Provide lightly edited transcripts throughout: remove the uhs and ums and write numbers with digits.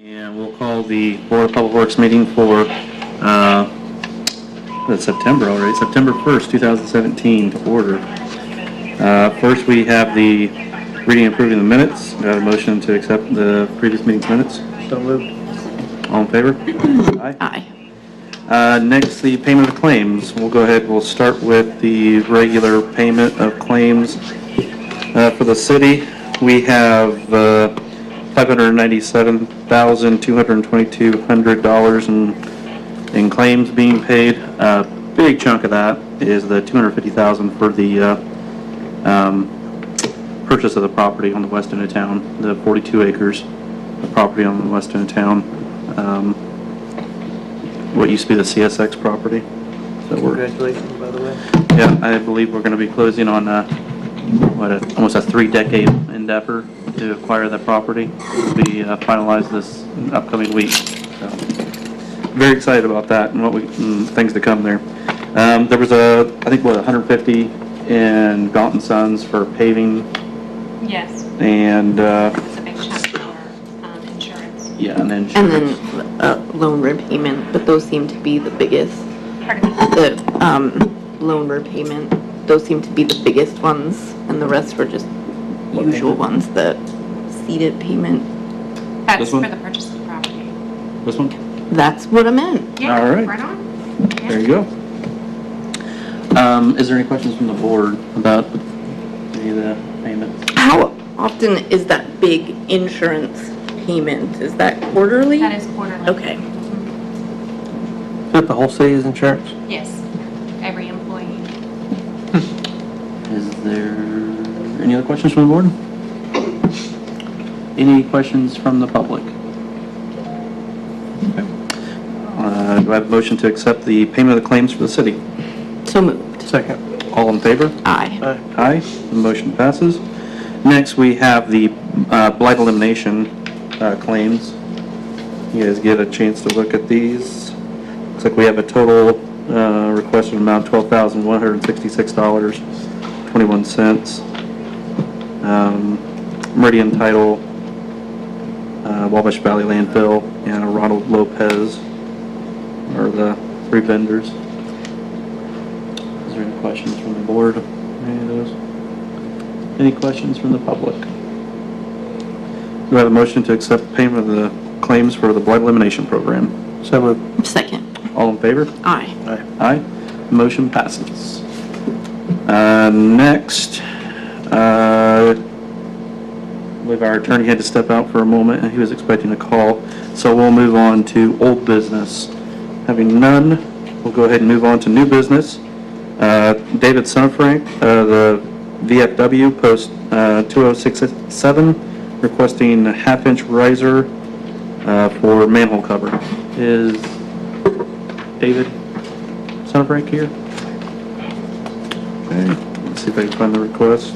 And we'll call the Board of Public Works meeting for it's September already, September 1st, 2017 to order. First, we have the reading and approving the minutes. Do I have a motion to accept the previous meeting's minutes? So moved. All in favor? Aye. Next, the payment of claims. We'll go ahead, we'll start with the regular payment of claims. For the city, we have $597,222 in claims being paid. A big chunk of that is the $250,000 for the purchase of the property on the west end of town, the 42 acres of property on the west end of town. What used to be the CSX property. So Congratulations, by the way. yeah, I believe we're going to be closing on almost a 3-decade endeavor to acquire that property. It'll be finalized this upcoming week. So, very excited about that and things to come there. There was I think 150 in Gaunt & Sons for paving. Yes. And It's a big chunk for insurance. yeah, and then And then loan repayment, but those seem to be the biggest. Pardon me? The loan repayment, those seem to be the biggest ones, and the rest were just usual ones, the seated payment. That's This one? for the purchase of the property. this one. That's what I meant. Yeah, All right. right on. Yeah. There you go. Is there any questions from the board about any of the payments? How often is that big insurance payment? Is that quarterly? That is quarterly. Okay. Is that the whole city's insurance? Yes, every employee. Is there any other questions from the board? Any questions from the public? Okay. Do I have a motion to accept the payment of the claims for the city? So moved. Second. All in favor? Aye. Aye. The motion passes. Next, we have the blight elimination claims. You guys get a chance to look at these. Looks like we have a total requested amount $12,166.21. Meridian Title, Wabash Valley Landfill, and Ronald Lopez are the 3 vendors. Is there any questions from the board? Any of those? Any questions from the public? Do I have a motion to accept payment of the claims for the blight elimination program? So moved. Second. All in favor? Aye. Aye. Motion passes. Next, I believe our attorney had to step out for a moment and he was expecting a call. So we'll move on to old business. Having none, we'll go ahead and move on to new business. David Sonfrank, the VFW post 2067, requesting a 1/2-inch riser for manhole cover. Is David Sonfrank here? Okay, let's see if I can find the request.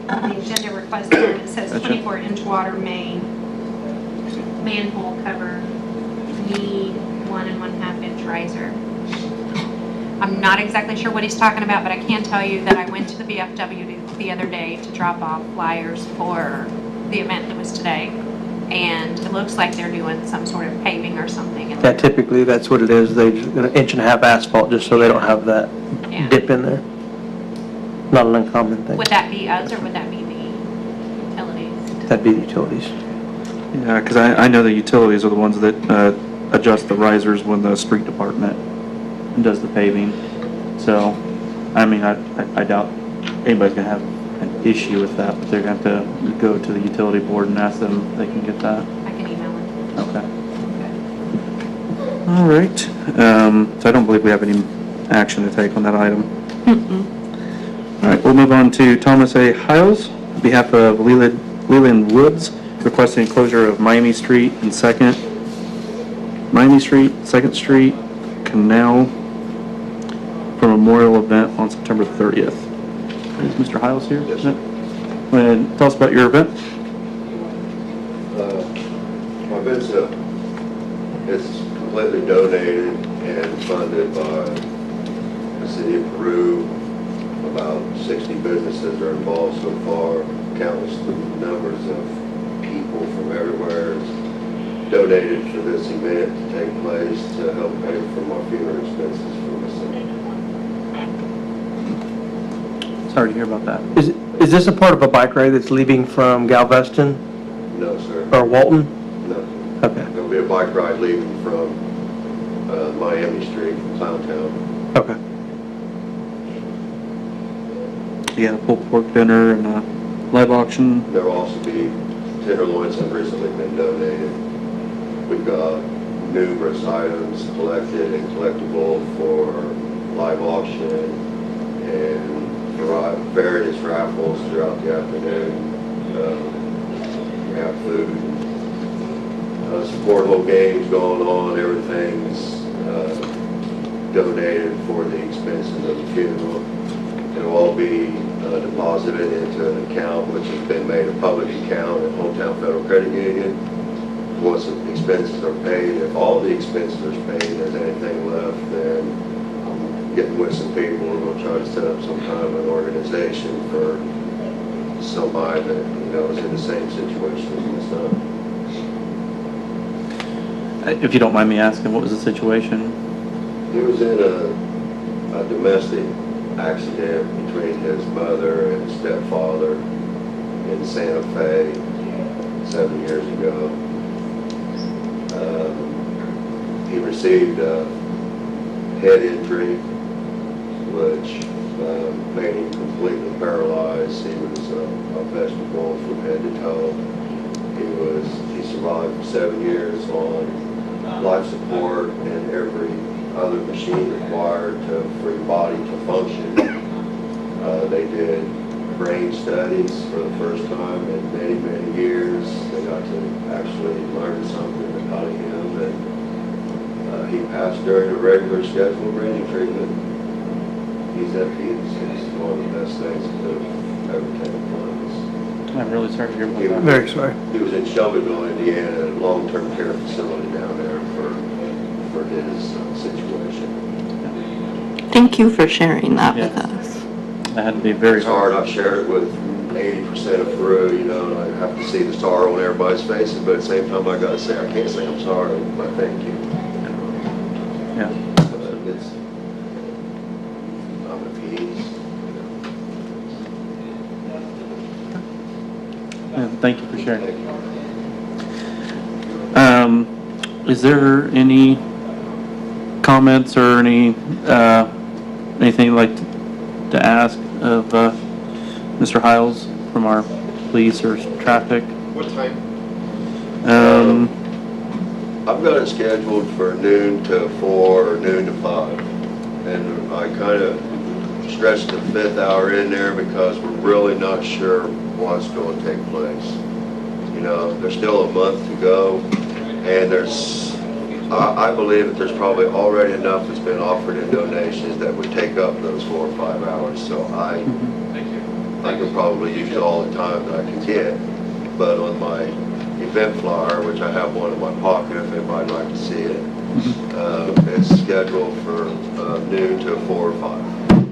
The agenda request there, it says Gotcha. 24-inch water main, manhole cover, need 1 1/2-inch riser. I'm not exactly sure what he's talking about, but I can tell you that I went to the VFW the other day to drop off flyers for the event that was today, and it looks like they're doing some sort of paving or something. Yeah, typically that's what it is. They just got 1.5 inch asphalt just so they don't have that Yeah. dip in there. Not an uncommon thing. Would that be us or would that be the utilities? That'd be the utilities. Yeah, because I know the utilities are the ones that adjust the risers when the street department does the paving. So, I mean, I doubt anybody's going to have an issue with that, but they're going to have to go to the utility board and ask them if they can get that. I can email it. Okay. All right. So I don't believe we have any action to take on that item. All right, we'll move on to Thomas A. Hiles, on behalf of Leland Woods, requesting closure of Miami Street and 2nd Street Canal for a memorial event on September 30th. Is Mr. Hiles here? Yes, sir. Tell us about your event. My event's it's completely donated and funded by the city of Peru. About 60 businesses are involved so far. Countless numbers of people from everywhere donated for this event to take place to help pay for my funeral expenses for my son. Sorry to hear about that. Is this a part of a bike ride that's leaving from Galveston No, sir. or Walton? No. Okay, There'll be a bike ride leaving from Miami Street from Clowntown. okay. Yeah, pulled pork dinner and a live auction. There will also be tenderloins have recently been donated. We've got numerous items collected and collectible for live auction and various raffles throughout the afternoon. We have food, some cornhole games going on. Everything's donated for the expenses of the funeral. It'll all be deposited into an account which has been made a public account at Hometown Federal Credit Union. Once the expenses are paid, if all the expenses are paid and there's anything left, then I'm getting with some people and we'll try to set up some kind of an organization for somebody that, is in the same situation as my son. If you don't mind me asking, what was the situation? He was in a domestic accident between his mother and stepfather in Santa Fe 7 years ago. He received a head injury, which made him completely paralyzed. He was a vegetable from head to toe. He survived for 7 years on life support and every other machine required for your body to function. They did brain studies for the first time in many, many years. They got to actually learn something about him, and he passed during a regular scheduled brain treatment. He's at peace. It's one of the best things that have ever taken place. I'm really sorry to hear about that. Very sorry. He was in Shelbyville, Indiana, a long-term care facility down there for his situation. Thank you for sharing that with Yeah. us. That had to be very It's hard. hard. I've shared it with 80% of Peru, and I have to see the sorrow on everybody's faces, but at the same time, I gotta say, I can't say I'm sorry, but thank you. Yeah. I'm at peace. Yeah, thank you for sharing. Thank you. Is there any comments or anything you'd like to ask of Mr. Hiles from our police or traffic? What time? Um, I've got it scheduled for noon to 4 or noon to 5. And I kind of stretched the 5th hour in there because we're really not sure what's going to take place. There's still a month to go, and I believe that there's probably already enough that's been offered in donations that would take up those 4 or 5 hours. So I can probably use all the time that I can get, but on my event flyer, which I have one in my pocket if anybody'd like to see it, it's scheduled for noon to 4 or 5.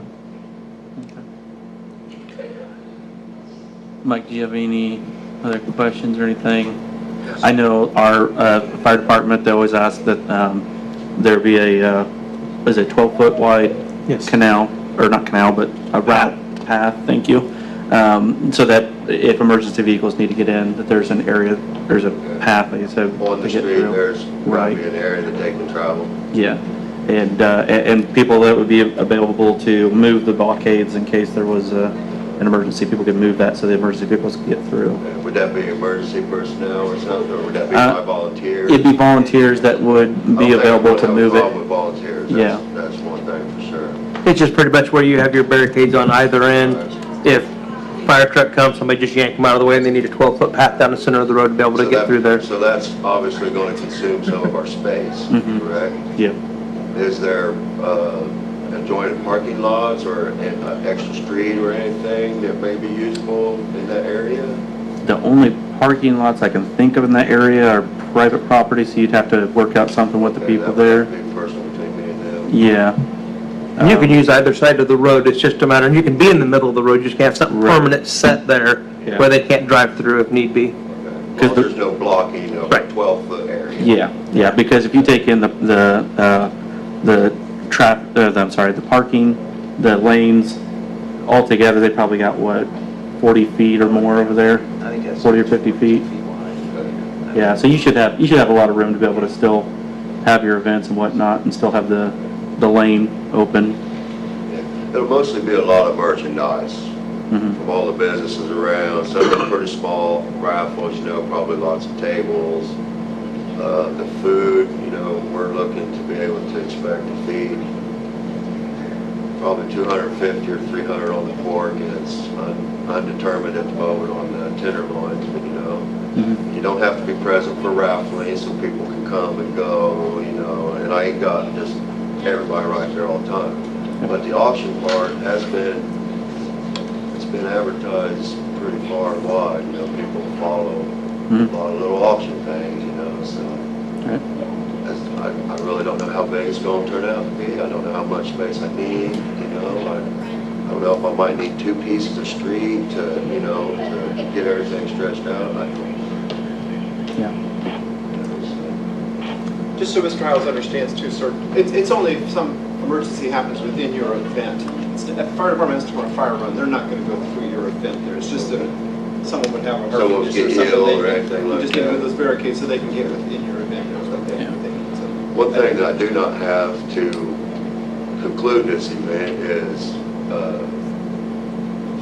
Mike, do you have any other questions or anything? I know our fire department, they always ask that there be a 12-foot wide Yes. canal, or not canal, but a rat path, thank you, so that if emergency vehicles need to get in, that there's an area, there's a path, like I said, On to the get street, through. there's Right. probably an area that they can travel. Yeah, and people that would be available to move the blockades in case there was an emergency, people could move that so the emergency vehicles could get through. Would that be emergency personnel or something, or would that be by volunteers? It'd be volunteers that would be available to move I don't have a it. problem with volunteers. Yeah. That's one thing for sure. It's just pretty much where you have your barricades on either end. If fire truck comes, somebody just yank them out of the way and they need a 12-foot path down the center of the road to be able to get through there. So that's obviously going to consume some of our space, Mhm. correct? Yeah. Is there adjoining parking lots or an extra street or anything that may be usable in that area? The only parking lots I can think of in that area are private property, so you'd have to work out something with the Okay, people that would there. have to be personal between me and them. Yeah. And you can use either side of the road, it's just a matter, and you can be in the middle of the road, you just can't have something Right. permanent set there Yeah. where they can't drive through if need be. Well, there's no blocking of a Right. 12-foot area. Yeah, because if you take in the the parking, the lanes, altogether, they probably got, what, 40 feet or more over there? I think that's 40 or 50 feet? wide. Yeah, so you should have a lot of room to be able to still have your events and whatnot, and still have the lane open. It'll mostly be a lot of merchandise Mhm. from all the businesses around. Some are pretty small raffles, probably lots of tables. The food, we're looking to be able to expect to feed probably 250 or 300 on the pork, and it's undetermined at the moment on the tenderloins, but Mhm. you don't have to be present for raffling, so people can come and go, and I ain't got just everybody right there all the time. But the auction part it's been advertised pretty far and wide, people follow a lot of little auction things, so. Right. I really don't know how big it's going to turn out to be. I don't know how much space I need, I don't know if I might need 2 pieces of street to get everything stretched out. Yeah. Just so Mr. Hiles understands too, sir, it's only if some emergency happens within your event. If the fire department has to run a fire run, they're not going to go through your event there. It's just that someone would have a heart Someone would condition get or something. ill or anything like Just get rid of that. those barricades so they can get within your event. One thing that I do not have to conclude this event is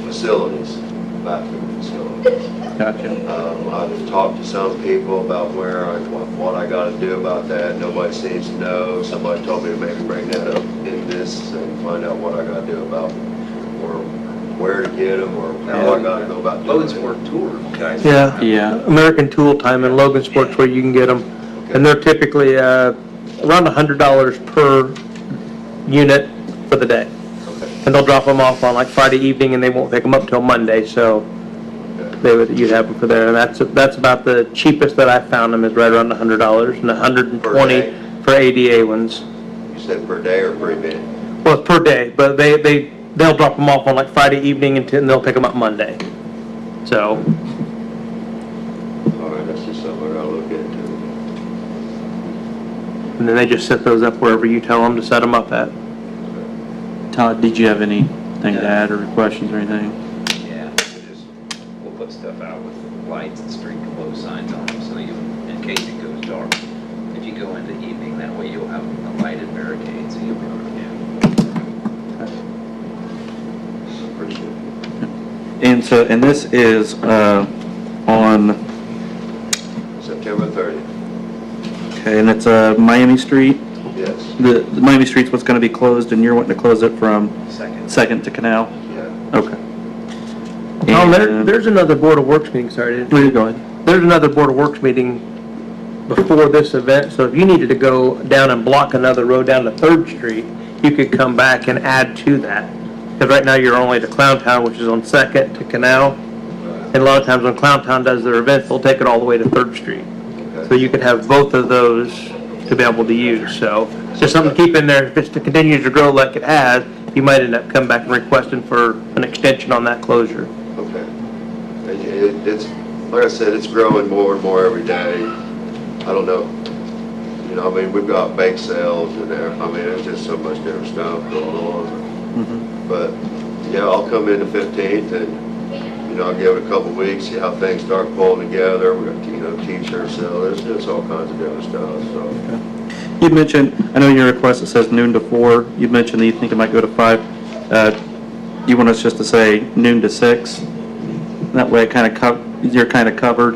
facilities, bathroom facilities. Gotcha. I've talked to some people about what I got to do about that. Nobody seems to know. Somebody told me to maybe bring that up in this and find out what I got to do about, or where to get them, or how I got to go about doing it. Logansport Tour, guys. Yeah. American Tool Time and Logan Sports where you can get them. And they're typically around $100 per unit for the day. Okay. And they'll drop them off on like Friday evening and they won't pick them up till Monday, so you'd have them for there. And that's about the cheapest that I found them is right around $100 and $120 for ADA ones. You said per day or per event? Well, it's per day, but they'll drop them off on like Friday evening and they'll pick them up Monday. So, All right, that's just something I gotta look into. and then they just set those up wherever you tell them to set them up at. Todd, did you have anything to add or questions or anything? Yeah, we'll put stuff out with lights and street closed signs on them, so in case it goes dark. If you go in the evening, that way you'll have a lighted barricade, so you'll be able to Appreciate it. And this is on, September 30th, okay, and it's Miami Street. yes, The Miami Street's what's going to be closed, and you're wanting to close it from second. 2nd to Canal? yeah. Okay. Oh, And- there's another Board of Works meeting, sorry. No, you go ahead. There's another Board of Works meeting before this event, so if you needed to go down and block another road down to 3rd Street, you could come back and add to that. Because right now you're only to Clowntown, which is on 2nd to Canal. And a lot of times when Clowntown does their events, they'll take it all the way to 3rd Street. So you could have both of those to be able to use, so it's just something to keep in there. If it's to continue to grow like it has, you might end up coming back and requesting for an extension on that closure. Okay. It's, like I said, it's growing more and more every day. I don't know. We've got bake sales and there. There's just so much different stuff going on. But, yeah, I'll come in the 15th and, I'll give it a couple weeks, see how things start pulling together. We're going to, t-shirt sale. There's all kinds of different stuff, so. You mentioned, I know your request, it says noon to 4. You mentioned that you think it might go to 5. You want us just to say noon to 6? That way you're kind of covered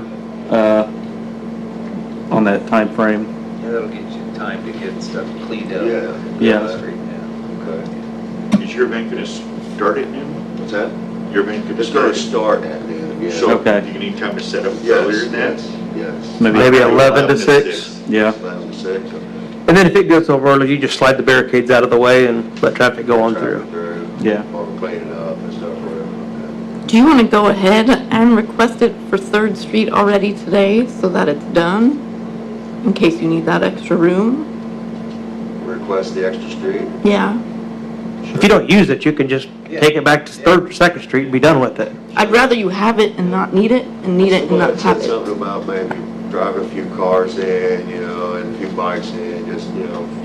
on that time frame. Yeah, that'll get you time to get stuff cleaned up. Yeah. On the street, Okay. Is your event going to start at noon? What's that? Your event going to It's going to start? start at noon, yeah. So Okay. you need time to set up Yes, earlier than that? yes. Maybe 11 to 6? Yeah. 11 to 6, okay. And then if it goes over early, you just slide the barricades out of the way and let traffic go on through. Yeah. Or cleaning up and stuff, whatever. Do you want to go ahead and request it for 3rd Street already today so that it's done? In case you need that extra room? Request the extra street? Yeah. If you don't use it, you can just take it back to Third, Second Street and be done with it. I'd rather you have it and not need it, and need it and not Somebody have said it. something about maybe driving a few cars in, and a few bikes in, just,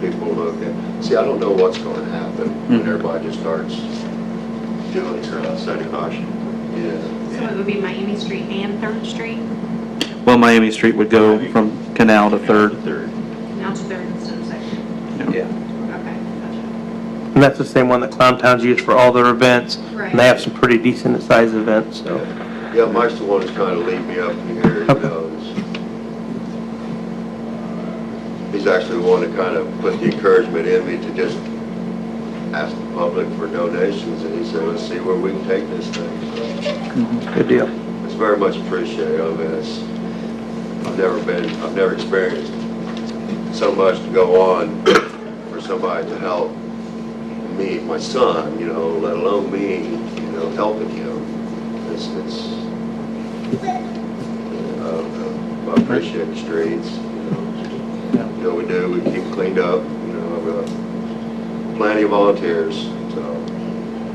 people looking. See, I don't know what's going to happen when everybody just starts doing it. Setting caution. So it would be Miami Street and Third Street, Well, Miami Street would go from Canal to Third. now to Third instead of Second. Yeah. Okay, gotcha. And that's the same one that Clown Town's used for all their events. Right. And they have some pretty decent sized events, so. Yeah, Mike's the one that's kind of lead me up in here, He's actually the one that kind of put the encouragement in me to just ask the public for donations, and he said, let's see where we can take this thing. Good deal. It's very much appreciated. I mean, I've never experienced so much to go on for somebody to help me, my son, let alone me, helping him. I appreciate the streets, we do, we keep cleaned up, I've got plenty of volunteers, so.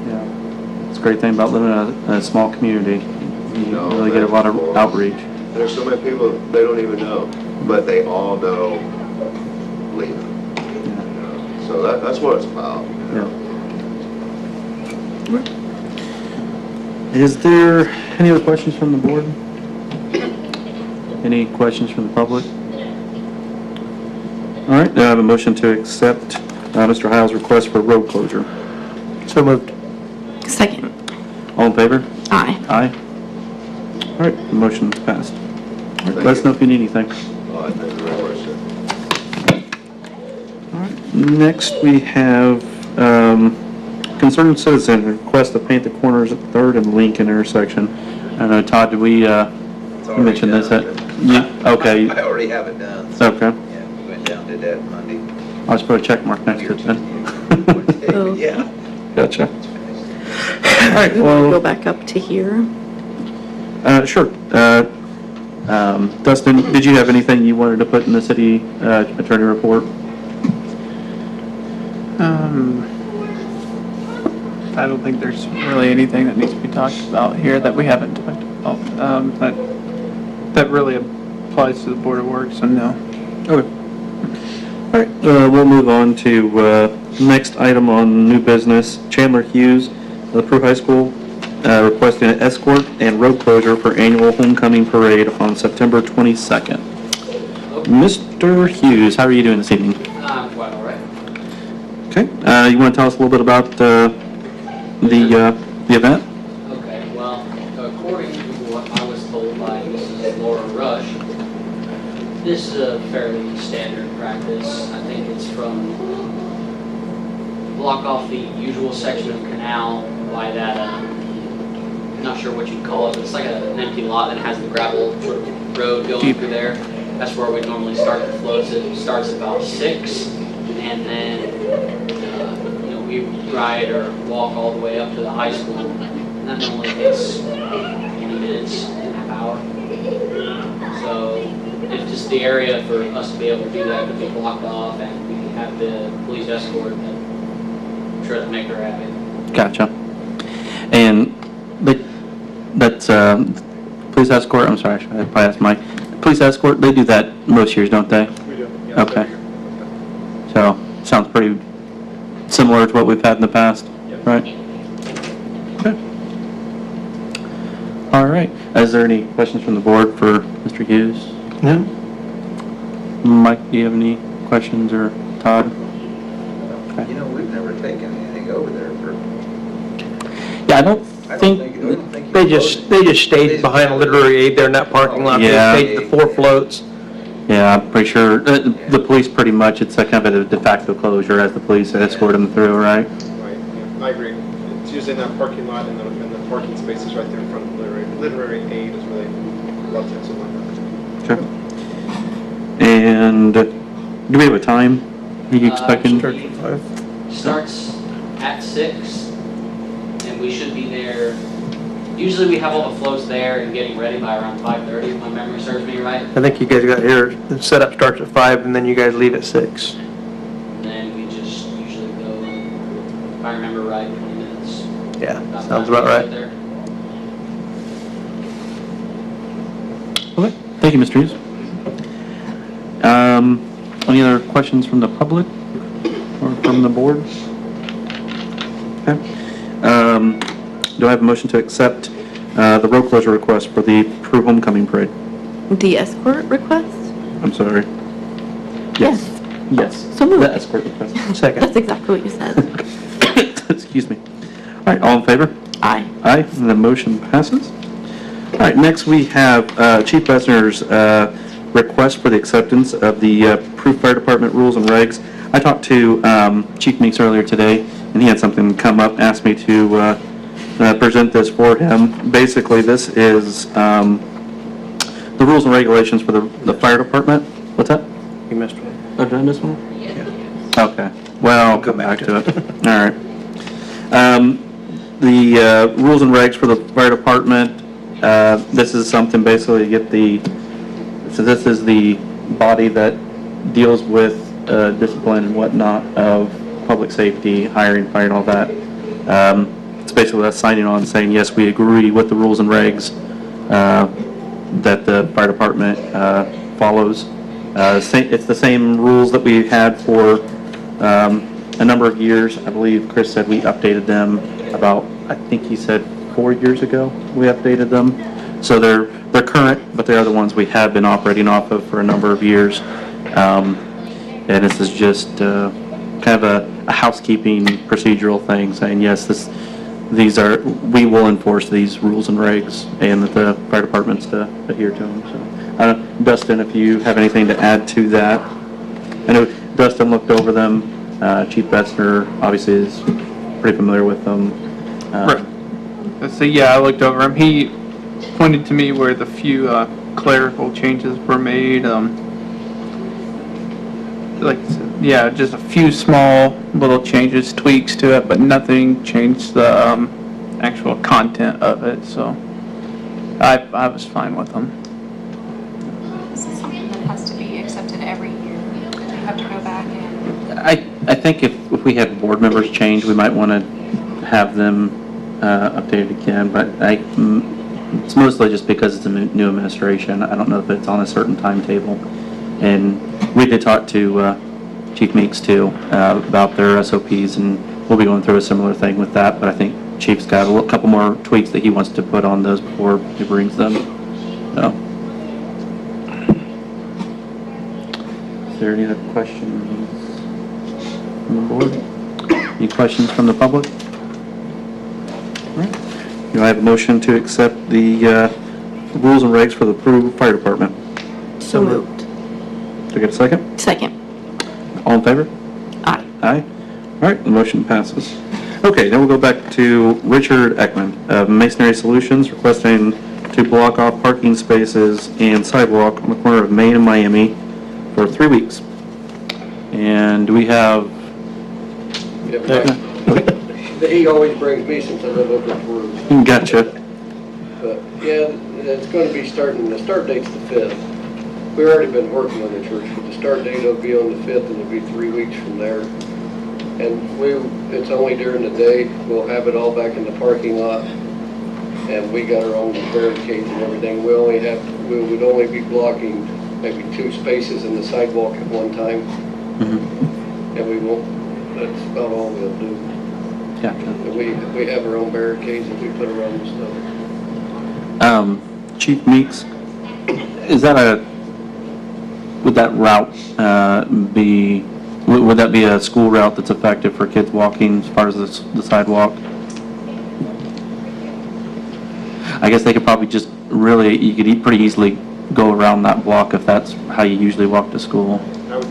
Yeah. It's a great thing about living in a small community. You No, really get a lot of outreach. There's so many people they don't even know, but they all know Lena. So that's what it's about. Yeah. Is there any other questions from the board? Any questions from the public? All right, now I have a motion to accept Mr. Hiles' request for road closure. So moved. Second. All in favor? Aye. Aye. All right, the motion's passed. All right, Thank let us you. know if you need anything. All right, thank you very much, sir. All right, next we have concerned citizen request to paint the corners at 3rd and Lincoln intersection. I don't know, Todd, did we mention this? Okay. I already have it done. Okay. Yeah, we went down, did that Monday. I'll just put a check mark next to it then. Oh. Yeah. Gotcha. All right, Go well, back up to here. sure. Dustin, did you have anything you wanted to put in the city attorney report? I don't think there's really anything that needs to be talked about here that we haven't talked about, that really applies to the Board of Works, so no. Okay. All right, we'll move on to next item on new business. Chandler Hughes, of the Prue High School, requesting an escort and road closure for annual homecoming parade on September 22nd. Mr. Hughes, how are you doing this evening? I'm quite all right. Okay, you want to tell us a little bit about the event? Okay, well, according to what I was told by Mrs. Laura Rush, this is a fairly standard practice. I think it's from block off the usual section of canal by that, not sure what you'd call it, but it's like an empty lot that has the gravel sort of road going through there. That's where we normally start the floats. It starts about 6, and then we ride or walk all the way up to the high school. And that normally takes 20 minutes, and a half hour. So it's just the area for us to be able to do that could be blocked off, and we have the police escort that I'm sure to make her happy. Gotcha. And that's police escort, I'm sorry, I should probably ask Mike. Police escort, they do that most years, don't they? We do. Yeah, Okay. So, sounds pretty similar to what we've had in the past, right? Okay. All right. Is there any questions from the board for Mr. Hughes? No? Mike, do you have any questions, or Todd? We've never taken anything over there for, Yeah, I don't I think, don't think. They just stayed behind a literary aid there in that parking lot. Yeah. They staged the 4 floats. yeah, I'm pretty sure, the police pretty much, it's a kind of a de facto closure as the police escort them through, right? Right, yeah, I agree. It's usually in that parking lot, and the parking spaces right there in front of the literary aid is where they love to, something like that. Sure. And do we have a time? Are you expecting? Starts at 6, and we should be there. Usually we have all the floats there and getting ready by around 5:30, if my memory serves me right. I think you guys got here, the setup starts at 5, and then you guys leave at 6. And then we just usually go and if I remember right, 20 minutes. Yeah, sounds about right. There. Okay, thank you, Mr. Hughes. Any other questions from the public or from the board? Okay. Do I have a motion to accept the road closure request for the Peru Homecoming Parade? The escort request? I'm sorry. Yes. Yes. So moved. The escort request. Second. That's exactly what you said. Excuse me. All right, all in favor? Aye. Aye, and the motion passes. All right, next we have Chief Bessner's request for the acceptance of the Peru Fire Department rules and regs. I talked to Chief Meeks earlier today, and he had something come up, asked me to present this for him. Basically, this is the rules and regulations for the fire department. What's that? You missed one. Oh, did I miss one? Yeah. Okay, well, I'll come back to it. All right. The rules and regs for the fire department, this is something basically to get so this is the body that deals with discipline and whatnot of public safety, hiring, firing, all that. It's basically us signing on saying, yes, we agree with the rules and regs that the fire department follows. It's the same rules that we had for a number of years. I believe Chris said we updated them about, I think he said 4 years ago we updated them. So they're current, but they're the ones we have been operating off of for a number of years. And this is just kind of a housekeeping procedural thing saying, yes, we will enforce these rules and regs and that the fire department's to adhere to them. So, Dustin, if you have anything to add to that. I know Dustin looked over them. Chief Betzner obviously is pretty familiar with them. Right. So yeah, I looked over him. He pointed to me where the few clerical changes were made. Like, yeah, just a few small little changes, tweaks to it, but nothing changed the actual content of it. So I was fine with them. This is something that has to be accepted every year. You have to go back and, I think if we have board members change, we might want to have them updated again, but it's mostly just because it's a new administration. I don't know if it's on a certain timetable. And we did talk to Chief Meeks too about their SOPs, and we'll be going through a similar thing with that, but I think Chief's got a couple more tweaks that he wants to put on those before he brings them. So. Is there any other questions from the board? Any questions from the public? All right. Do I have a motion to accept the rules and regs for the Peru Fire Department? So moved. Do I get a second? Second. All in favor? Aye. Aye. All right, the motion passes. Okay, then we'll go back to Richard Ekman of Masonry Solutions requesting to block off parking spaces and sidewalk on the corner of Main and Miami for 3 weeks. And do we have... He always brings me since I live over at Peru. Gotcha. But yeah, it's going to be starting, the start date's the 5th. We've already been working on the church, but the start date will be on the 5th and it'll be 3 weeks from there. And it's only during the day. We'll have it all back in the parking lot. And we got our own barricades and everything. We would only be blocking maybe 2 spaces in the sidewalk at one time. Mm-hmm. And that's about all we'll do. Gotcha. We have our own barricades that we put around the stuff. Chief Meeks, would that route would that be a school route that's effective for kids walking as far as the sidewalk? I guess they could probably just you could pretty easily go around that block if that's how you usually walk to school. I would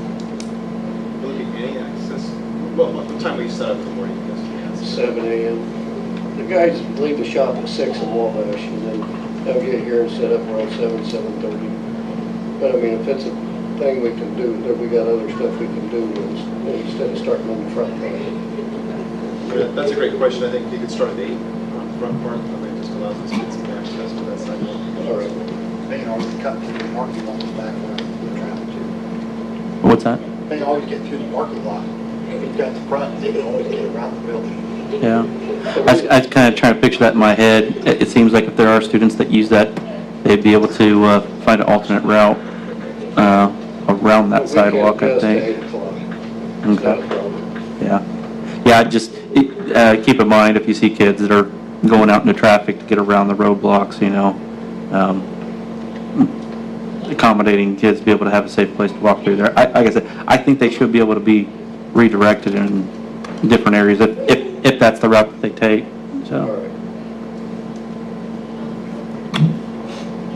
look at any access. Well, what time will you set up in the morning? 7 a.m. The guys leave the shop at 6 in Wabash, and then they'll get here and set up around 7:30. But I mean, if it's a thing we can do, that we got other stuff we can do instead of starting on the front part. That's a great question. I think you could start at 8 on the front part. I mean, it just allows us to get some access to that sidewalk. All right. They can always cut through the parking lot in the back of the traffic too. What's that? They can always get through the parking lot. If you've got the front, they can always get around the building. Yeah. I was kind of trying to picture that in my head. It seems like if there are students that use that, they'd be able to find an alternate route around that sidewalk, I think. We can adjust to 8 o'clock. It's not a Okay. problem. Yeah. Yeah, just keep in mind if you see kids that are going out into traffic to get around the roadblocks, you know, accommodating kids to be able to have a safe place to walk through there. Like I said, I think they should be able to be redirected in different areas if that's the route that they take, All so. right.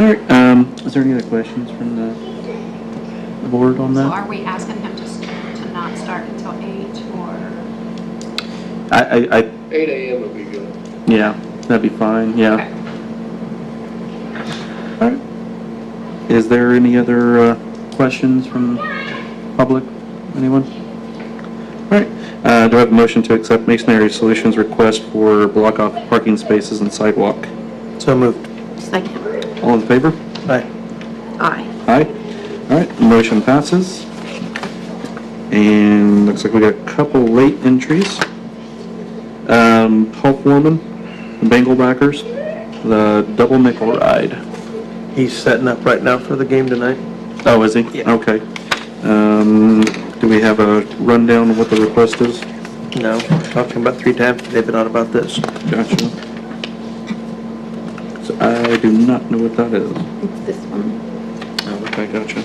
All right, is there any other questions from the board on So that? are we asking him to not start until 8 or? I 8 a.m. would be good. yeah, that'd be fine, yeah. Okay. All right. Is there any other questions from public? Anyone? All right. Do I have a motion to accept Masonry Solutions' request for block off parking spaces and sidewalk? So moved. Second. All in favor? Aye. Aye. Aye. All right, motion passes. And looks like we got a couple late entries. Paul Foreman, the Bengalbackers, the double nickel ride. He's setting up right now for the game tonight. Oh, is he? Yeah. Okay. Do we have a rundown of what the request is? No, talked to him about 3 times. They've been on about this. Gotcha. So I do not know what that is. It's this one. Oh, okay, gotcha.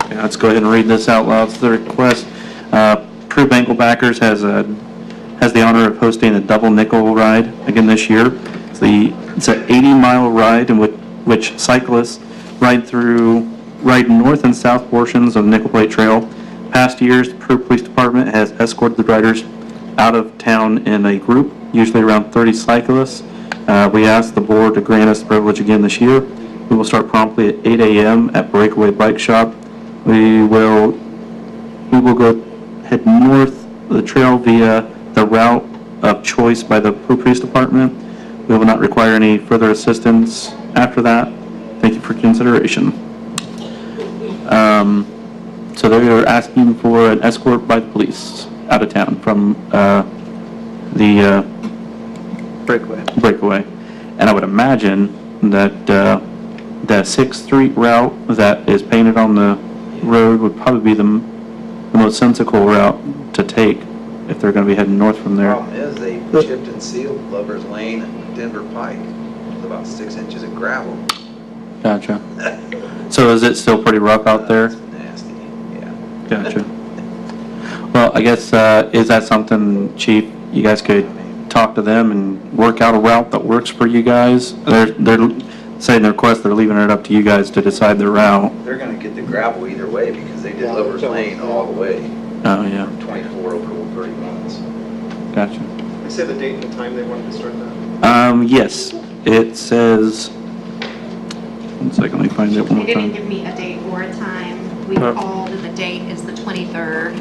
Yeah, let's go ahead and read this out loud. It's the request. Crew Bengalbackers has the honor of hosting a double nickel ride again this year. It's an 80-mile ride in which cyclists ride north and south portions of Nickel Plate Trail. Past years, the Peru Police Department has escorted the riders out of town in a group, usually around 30 cyclists. We ask the board to grant us the privilege again this year. We will start promptly at 8 a.m. at Breakaway Bike Shop. We will go head north the trail via the route of choice by the Peru Police Department. We will not require any further assistance after that. Thank you for consideration. So they are asking for an escort by the police out of town from the breakaway. And I would imagine that the 6th Street route that is painted on the road would probably be the most sensible route to take if they're going to be heading north from there. Problem is, they chipped and sealed Lover's Lane and Denver Pike with about 6 inches of gravel. Gotcha. So is it still pretty rough out there? It's nasty, yeah. Gotcha. Well, I guess, is that something, Chief, you guys could talk to them and work out a route that works for you guys? They're saying their request, they're leaving it up to you guys to decide the route. They're gonna get the gravel either way because they did Lover's Lane all the way, Oh, yeah. 24 over 30 months. Gotcha. They say the date and the time they wanted to start that? Yes, it says, one second, let me find it one They more didn't time. give me a date or a time. We Huh. called and the date is the 23rd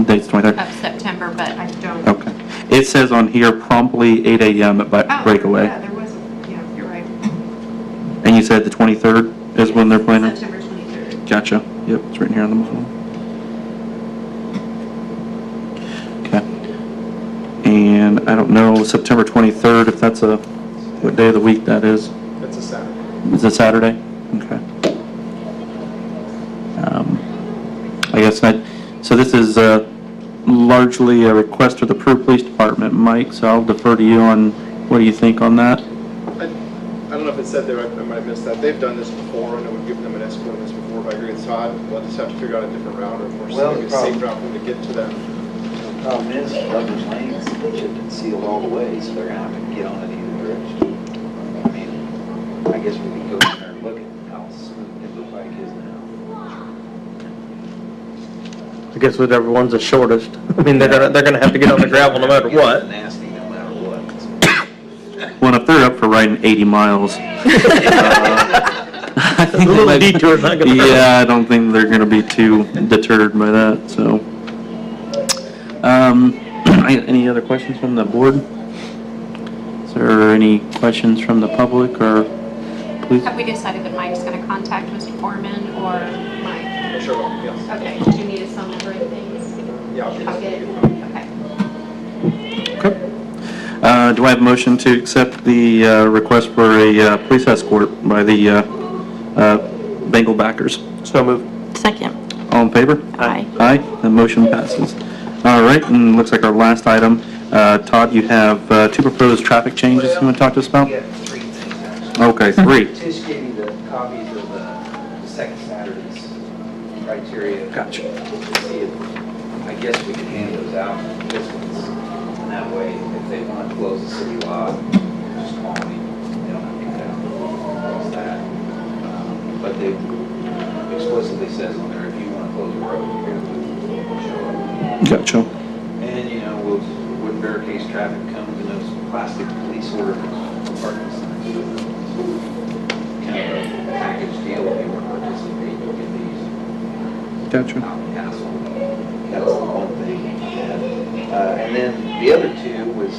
Date's 23rd. of September, but I don't. Okay. It says on here promptly 8 a.m. at Oh, Breakaway. yeah, there was, yeah, you're right. And you said the 23rd is when they're planning? September 23rd. Gotcha. Yep, it's written here on the phone. Okay. And I don't know, September 23rd, if that's what day of the week that is? It's a Saturday. Is it Saturday? Okay. I guess so this is largely a request for the Peru Police Department, Mike, so I'll defer to you on, what do you think on that? I don't know if it said there, I might have missed that. They've done this before, and we've given them an escort on this before, but I agree with Todd. We'll just have to figure out a different route, or more Well, a safe route for them to get to them. The problem is, Lover's Lane is chipped and sealed all the way, so they're gonna have to get on it either direction. I mean, I guess we could go in there and look at how smooth Denver Pike is now. I guess whichever one's the shortest. I mean, they're gonna have to get on the gravel no matter It's what. nasty no matter what. Well, if they're up for riding 80 miles, I think A they little might- detour not gonna hurt. Yeah, I don't think they're gonna be too deterred by that, so. Any other questions from the board? Is there any questions from the public or please. Have we decided that Mike's gonna contact Mr. Foreman or Mike? Sure, yes. Okay, did you need his phone number and things? Yeah, I'll I'll get it, okay. Okay. Do I have a motion to accept the request for a police escort by the Bengal backers? So moved. Second. All in favor? Aye. Aye, the motion passes. All right, and looks like our last item, Todd, you have 2 proposed traffic changes you want to talk to us about? We have 3 things, actually. Okay, 3. Tish gave you the copies of the second Saturday's criteria. Gotcha. See if, I guess we can hand those out this ones, and that way, if they want to close the city lot, just call me. They don't have to come down, close that. But they explicitly says on there, if you want to close the road, you're going to show up. Gotcha. And, you know, when barricades traffic comes in those plastic police order parking signs. Kind of a package deal, if you want to participate, you'll get these. Gotcha. Castle. That was the one thing. And then the other 2 was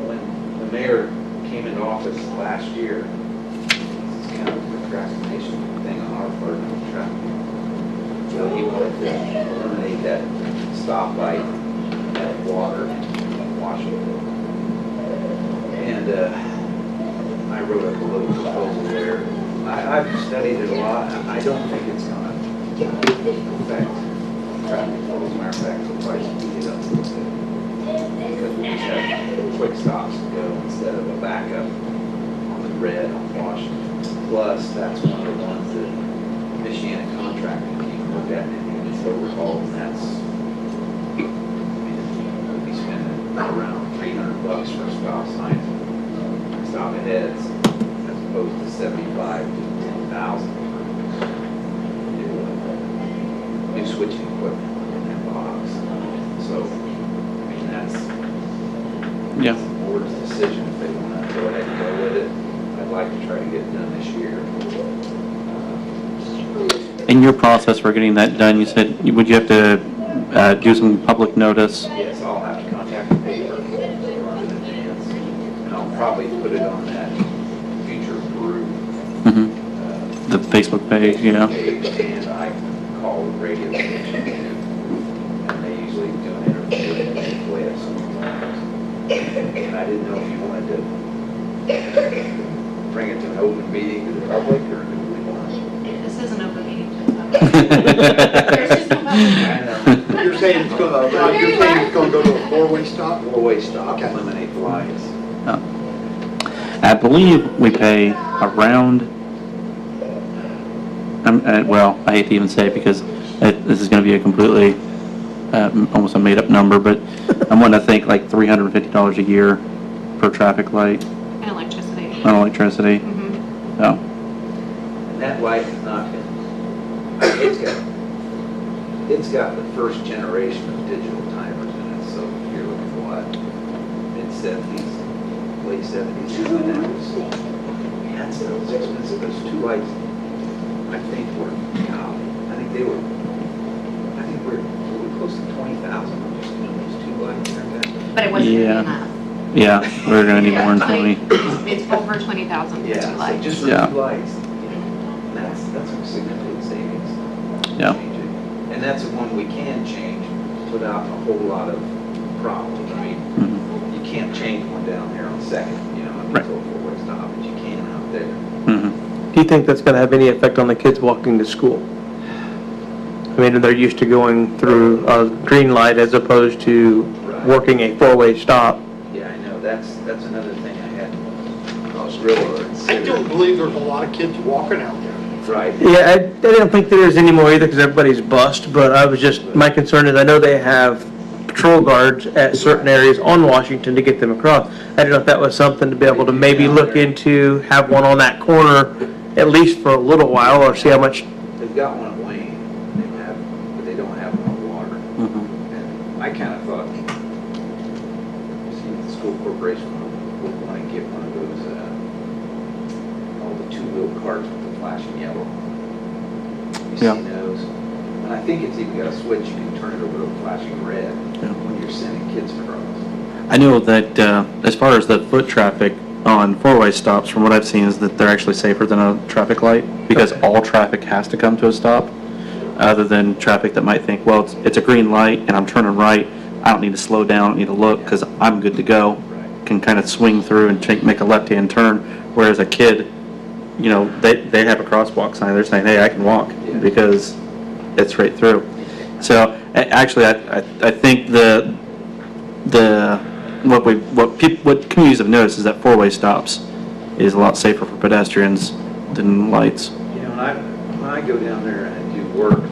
when the mayor came into office last year, it's kind of a procrastination thing on our part of the traffic. So he wanted to eliminate that stoplight at Water in Washington. And I wrote up a little proposal there. I've studied it a lot. I don't think it's going to affect traffic flow. As a matter of fact, it'll probably speed it up a little bit. Because we just have quick stops to go instead of a backup on the red on Washington. Plus, that's one of the ones that Michiana contracting you can look at and it's overhauled, and that's, I mean, we'll be spending around $300 for stop signs, stop aheads, as opposed to 75 to 10,000 for new switching equipment in that box. So, I mean, that's Yeah. the board's decision if they want to go ahead and go with it. I'd like to try to get it done this year. In your process for getting that done, you said, would you have to do some public notice? Yes, I'll have to contact the paper in advance, and I'll probably put it on that future group. The Facebook page, yeah. And I call the radio station, and they usually do an interview and they play it sometimes. And I didn't know if you wanted to bring it to an open meeting to the public, or do we want to? This is an open meeting. There's just no public. I know. You're saying it's going to go to a 4-way stop? Four-way stop, Okay. eliminate the lights. I believe we pay around, well, I hate to even say it because this is going to be a completely, almost a made-up number, but I'm wanting to think like $350 a year per traffic light And electricity. on electricity. Mhm. So, And that light has not been, it's got the first generation of digital timers in it, so if you're looking for what, mid-70s, late 70s, and that was, man, so it was expensive. Those 2 lights, I think were, God, I think we were close to 20,000 just doing those 2 lights. But it wasn't Yeah. enough. yeah, we're going to need more than 20. It's over 20,000 for Yeah, 2 so lights. just for Yeah. 2 lights, you know, that's a significant savings. Yeah. Change it. And that's the one we can change without a whole lot of problems. I mean, Mhm. you can't change one down there on Second, you know, Right. until a 4-way stop, but you can out there. Mhm. Do you think that's going to have any effect on the kids walking to school? I mean, they're used to going through a green light as opposed to Right. working a 4-way stop. Yeah, I know, that's another thing I was really I considering. don't believe there's a lot of kids walking out there. Right. Yeah, I don't think there is anymore either because everybody's bussed, but I was just, my concern is I know they have patrol guards at certain areas on Washington to get them across. I don't know if that was something to be able to maybe look into, have one on that corner at least for a little while or see how much. They've got one at Wayne, but they don't have one on Water. Mhm. And I kind of thought, see, the school corporation would want to get one of those, the 2-wheel carts with the flashing yellow. You Yeah. see those? And I think it's even got a switch, you can turn it over to a flashing red Yeah. when you're sending kids across. I know that as far as the foot traffic on four-way stops, from what I've seen, is that they're actually safer than a traffic light, because all traffic has to come to a stop, other than traffic that might think, well, it's a green light and I'm turning right, I don't need to slow down, I don't need to look, because I'm good to go. Can kind of swing through and make a left-hand turn, whereas a kid, you know, they have a crosswalk sign, they're saying, hey, I can walk, because it's right through. So, actually, I think what communities have noticed is that four-way stops is a lot safer for pedestrians than lights. You know, when I go down there and do work,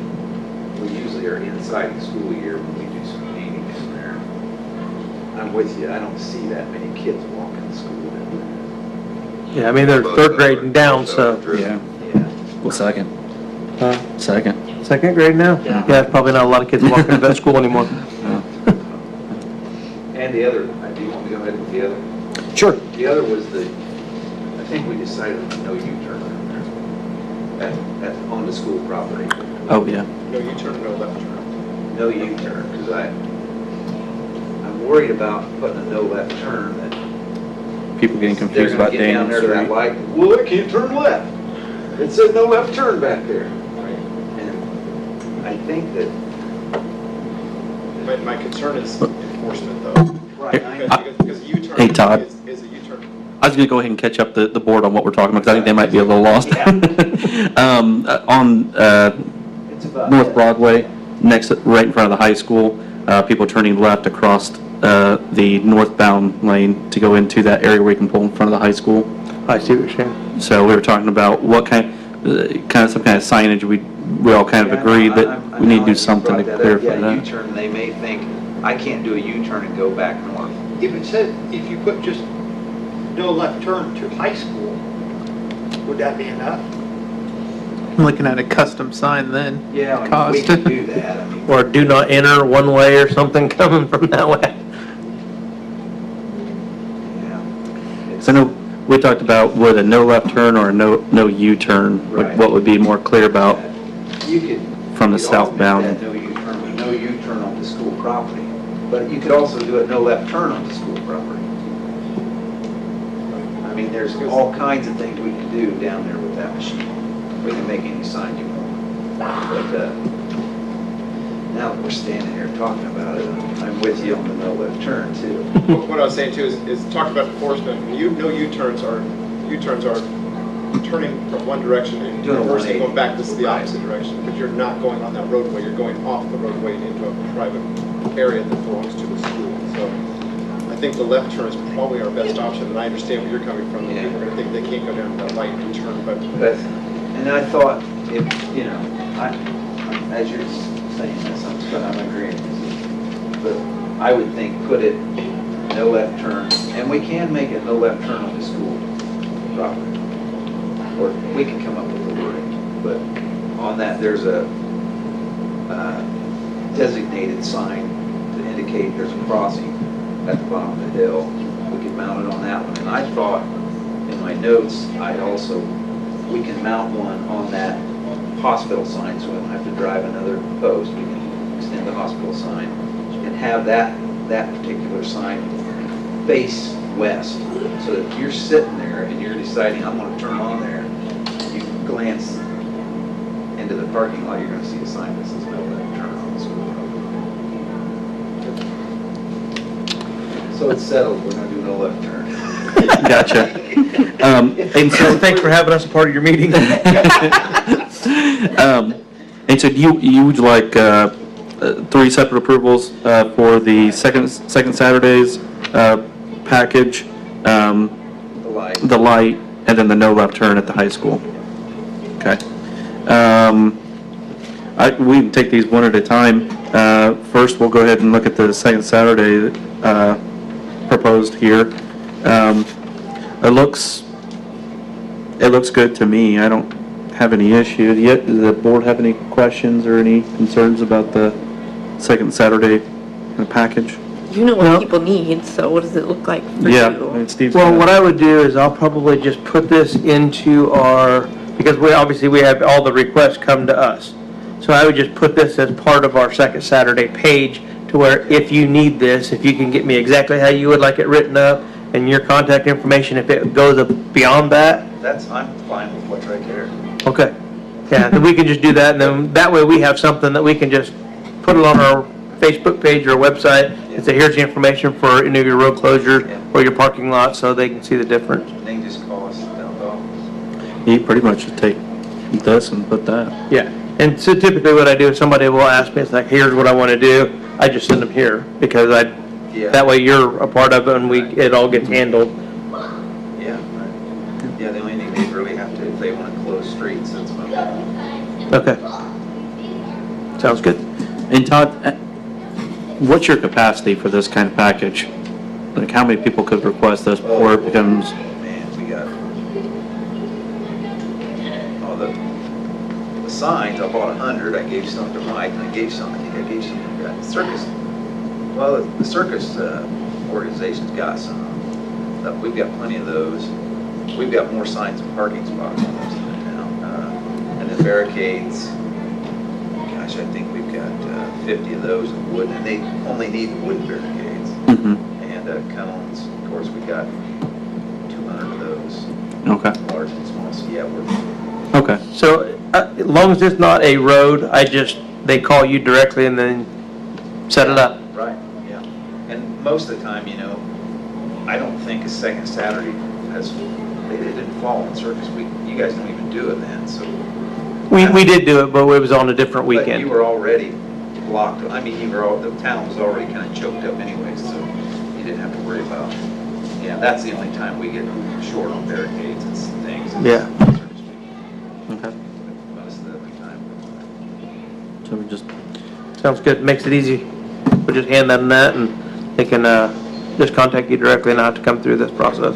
we usually are inside the school year when we do some meetings in there. I'm with you, I don't see that many kids walking to school down Yeah, I mean, they're third grade and down, so. Yeah. there. Yeah. Well, second. Second. Second grade now? Yeah. Yeah, probably not a lot of kids walking to that school anymore. And the other, do you want me to go ahead with the other? Sure. The other was I think we decided on no U-turn there. On the school property. Oh, yeah. No U-turn, no left turn. No U-turn, because I'm worried about putting a no left turn that People getting confused about they're gonna get down there Daniel to that Street. light, well, they can't turn left. It said no left turn back there. And I think that, My concern is enforcement, though. right, Because a U-turn Hey, Todd. is a U-turn. I was going to go ahead and catch up the board on what we're talking about, because I think they might be a little lost. On it's about. North Broadway, right in front of the high school, people turning left across the northbound lane to go into that area where you can pull in front of the high school. I see what you're saying. So we were talking about what some kind of signage, we all kind of agreed that we need to do something to clarify Yeah, that. U-turn, they may think, I can't do a U-turn and go back north. If it said, if you put just no left turn to high school, would that be enough? I'm looking at a custom sign then. Yeah, I mean, Cost. we can do that, I mean. Or do not enter one way or something coming from that way. Yeah. It's- So I know we talked about would a no left turn or a no U-turn, Right. what would be more clear about You could. from the you could also make southbound. that no U-turn, but no U-turn on the school property. But you could also do it no left turn on the school property. I mean, there's all kinds of things we can do down there with that machine. We can make any sign you want. But, now that we're standing here talking about it, I'm with you on the no left turn too. What I was saying too is talk about enforcement. No U-turns are turning from one direction and Doing a reversing, 180. going back this is the opposite direction, but you're not going on that roadway, you're going off the roadway into a private area that belongs to the school. So I think the left turn is probably our best option, and I understand where you're coming from. Yeah. People are going to think they can't go down that light and turn, but And I thought, if, you know, as you're saying this, I'm agreeing with you. But I would think put it no left turn, and we can make it no left turn on the school property. Or we can come up with the wording, but on that, there's a designated sign to indicate there's a crossing at the bottom of the hill. We could mount it on that one. And I thought, in my notes, we can mount one on that hospital sign, so we don't have to drive another post. We can extend the hospital sign and have that particular sign face west. So that if you're sitting there and you're deciding, I'm gonna turn on there, you glance into the parking lot, you're gonna see a sign that says no left turn on the school property. So it's settled, we're gonna do no left turn. Gotcha. And so, Thanks for having us a part of your meeting. and so you would like 3 separate approvals for the second Saturday's package, the light, and then the no left turn at the high school. Okay. We can take these one at a time. First, we'll go ahead and look at the second Saturday proposed here. It looks good to me. I don't have any issue. Yet, does the board have any questions or any concerns about the second Saturday package? You know what Well- people need, so what does it look like for Yeah, you? and Steve's Well, gonna- what I would do is I'll probably just put this into because we have all the requests come to us. So I would just put this as part of our second Saturday page to where if you need this, if you can get me exactly how you would like it written up, and your contact information, if it goes beyond that, I'm fine with what's right there. okay. Yeah, then we can just do that, and then that way we have something that we can just put it on our Facebook page or website and say, here's the information for any of your road closures or your parking lot, so they can see the difference. They can just call us down the office. You pretty much just take this and put that. Yeah, and so typically what I do, if somebody will ask me, it's like, here's what I want to do, I just send them here, because Yeah. that way you're a part of it and it all gets handled. Yeah, right. Yeah, the only thing they really have to, if they want to close streets, that's fine. Okay. Sounds good. And Todd, what's your capacity for this kind of package? Like, how many people could request this before it becomes? Man, we got, the signs, I bought 100, I gave some to Mike, and I think I gave some to the circus. Well, the circus organization's got some. We've got plenty of those. We've got more signs and parking spots almost in the town. And then barricades, gosh, I think we've got 50 of those in wood, and they only need wooden barricades. Mm-hmm. And cones, of course, we got 200 of those, Okay. large and small, so yeah, we're, Okay. So, as long as it's not a road, they call you directly and then set it up. right, yeah. And most of the time, I don't think a second Saturday they didn't fall on circus week. You guys don't even do it then, so. We did do it, but it was on a different But weekend. you were already blocked, the town was already kind of choked up anyway, so you didn't have to worry about. Yeah, that's the only time we get short on barricades and things. is Yeah. circus week. Okay. Most of the other time. So we just, Sounds good, makes it easy. We'll just hand them that and they can just contact you directly and not have to come through this process.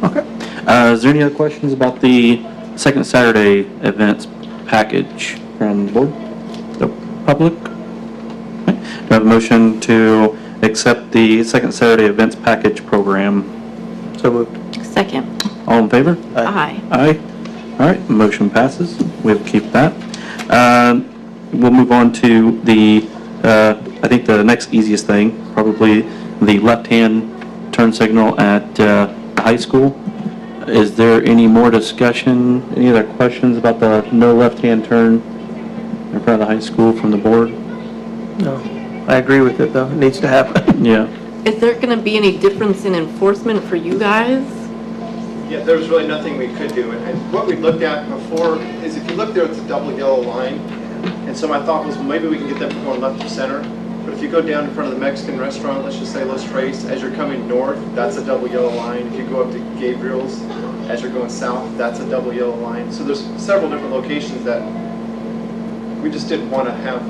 okay. Is there any other questions about the second Saturday events package from the board? The public? Okay. Do I have a motion to accept the second Saturday events package program? So moved. Second. All in favor? Aye. Aye. All right, motion passes. We'll keep that. We'll move on to the, I think the next easiest thing, probably the left-hand turn signal at the high school. Is there any more discussion, any other questions about the no left-hand turn in front of the high school from the board? No, I agree with it though, it needs to happen. Yeah. Is there gonna be any difference in enforcement for you guys? Yeah, there was really nothing we could do. And what we looked at before is if you look there, it's a double yellow line. And so my thought was, well, maybe we can get them from going left to center. But if you go down in front of the Mexican restaurant, let's just say Los Tres, as you're coming north, that's a double yellow line. If you go up to Gabriel's, as you're going south, that's a double yellow line. So there's several different locations that we just didn't want to have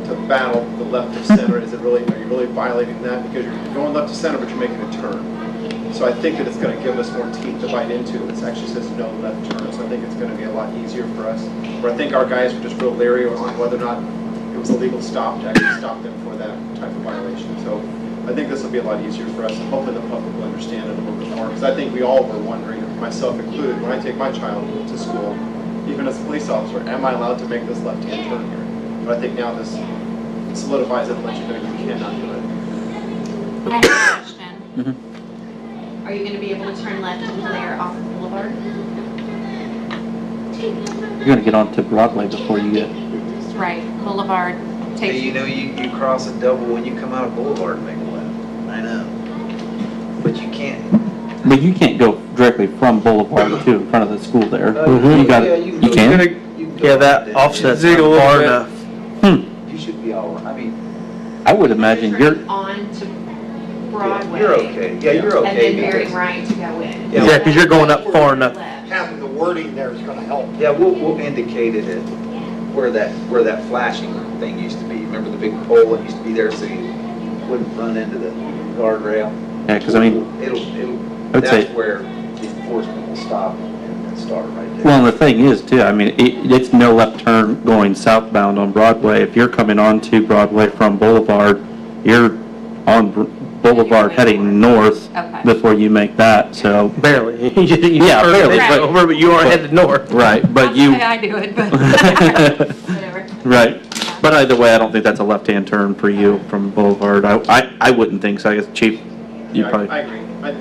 to battle the left of center. Are you really violating that? Because you're going left to center, but you're making a turn. So I think that it's going to give us more teeth to bite into. It actually says no left turn, so I think it's going to be a lot easier for us. Where I think our guys were just real leery on whether or not it was a legal stop to actually stop them for that type of violation. So I think this will be a lot easier for us, and hopefully the public will understand it a little bit more. Because I think we all were wondering, myself included, when I take my child to school, even as a police officer, am I allowed to make this left-hand turn here? But I think now this solidifies it and lets you know you cannot do it. I have a question. Mhm. Are you gonna be able to turn left into there off of Boulevard? You're gonna get onto Broadway before you get, Right, Boulevard Hey, takes you know, you cross a double when you come out of Boulevard and make a left. I know. But you can't. but you can't go directly from Boulevard to in front of the school there. Uh, You got yeah, it. you You can can? You can go Yeah, up that there. offset's Zig a not little far bit. enough. You should be all, I mean, I would imagine you're, on to Broadway. you're okay. Yeah, you're And okay. then bearing because- right to go in. Yeah, 'cause you're going up far enough. Left. Having the wording there is gonna help. Yeah, we'll indicate it at where that flashing thing used to be. Remember the big pole that used to be there so you wouldn't run into the guardrail? yeah, because I mean, It'll, would say- that's where the enforcement will stop and start right there. well, and the thing is too, I mean, it's no left turn going southbound on Broadway. If you're coming onto Broadway from Boulevard, you're on Boulevard heading north Okay. before you make that, so. Barely. Yeah, barely, Right. but- Over, but you are headed north. Right, but Not you, the way I do it, but whatever. right. But either way, I don't think that's a left-hand turn for you from Boulevard. I wouldn't think so. I guess Chief, you Yeah, probably. I agree. I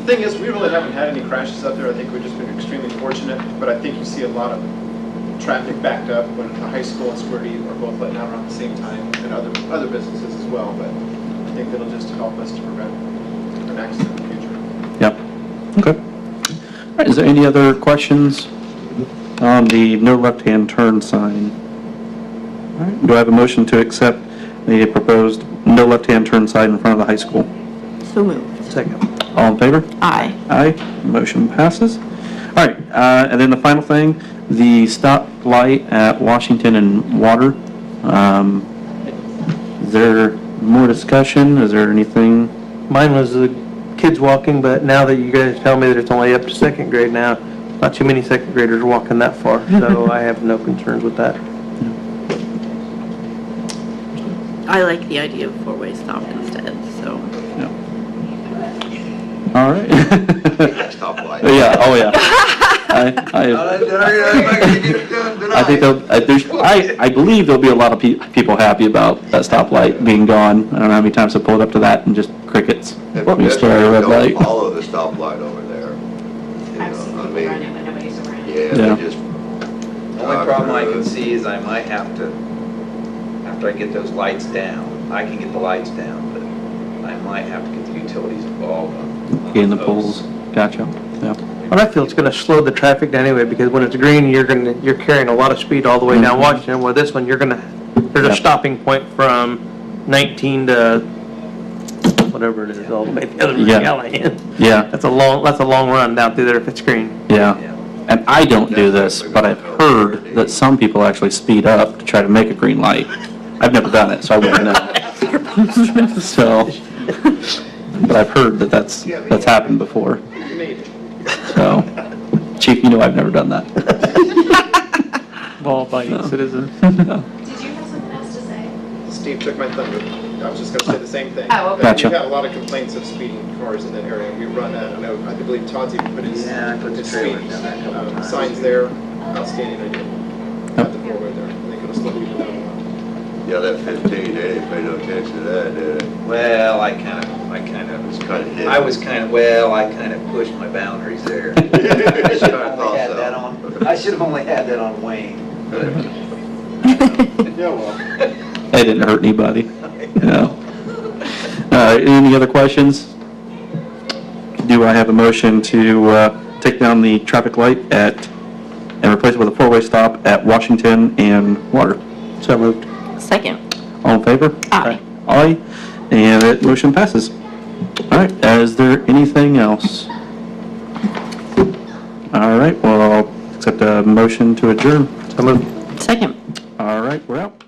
thing is, we really haven't had any crashes up there. I think we've just been extremely fortunate, but I think you see a lot of traffic backed up when the high school and Squirty are both letting out around the same time, and other businesses as well, but I think it'll just help us to prevent an accident in the future. Yep. Okay. All right, is there any other questions on the no left-hand turn sign? All right, do I have a motion to accept the proposed no left-hand turn sign in front of the high school? So moved. Second. All in favor? Aye. Aye, motion passes. All right, and then the final thing, the stop light at Washington and Water. Is there more discussion? Is there anything? Mine was the kids walking, but now that you guys tell me that it's only up to second grade now, not too many second graders walking that far, so I have no concerns with that. I like the idea of four-way stop instead, so. All right. Stoplight. Yeah, oh yeah. I think I believe there'll be a lot of people happy about that stoplight being gone. I don't know how many times I pulled up to that and just crickets. And We started a red don't light. follow the stoplight over there. You I've know, seen I people mean, run it when nobody's around. Yeah, Yeah. they just. Only problem I can see is I might have to, after I get those lights down, I can get the lights down, but I might have to get the utilities involved on In the those. poles. Gotcha. Yeah. But I feel it's gonna slow the traffic down anyway, because when it's green, you're carrying a lot of speed all the way down Washington, where this one, there's Yeah. a stopping point from 19 to whatever it is, all the way the other Yeah. Callahan. Yeah. That's a long run down through there if it's green. Yeah. And I don't do this, but I've heard that some people actually speed up to try to make a green light. I've never done it, so I wouldn't know. So, but I've heard that that's happened before. So, Chief, you know I've never done that. Law-abiding citizen. Did you have something else to say? Steve took my thunder. I was just going to say the same thing. Oh, okay. Gotcha. We've had a lot of complaints of speeding cars in that area. We run that. I believe Todd's even put his, Yeah, I put the his trailer speed down there a couple times. signs there. Outstanding idea. At the four-way there. They could have slowed people down a lot. Yeah, that 15, they didn't pay no attention to that, did they? Well, I kind of pushed my boundaries there. I should have only had that on Wayne. Yeah, well. They didn't hurt anybody. No. Any other questions? Do I have a motion to take down the traffic light and replace it with a four-way stop at Washington and Water? So moved. Second. All in favor? Aye. Aye. And that motion passes. All right, is there anything else? All right, well, I'll accept a motion to adjourn. So moved. Second. All right, we're out.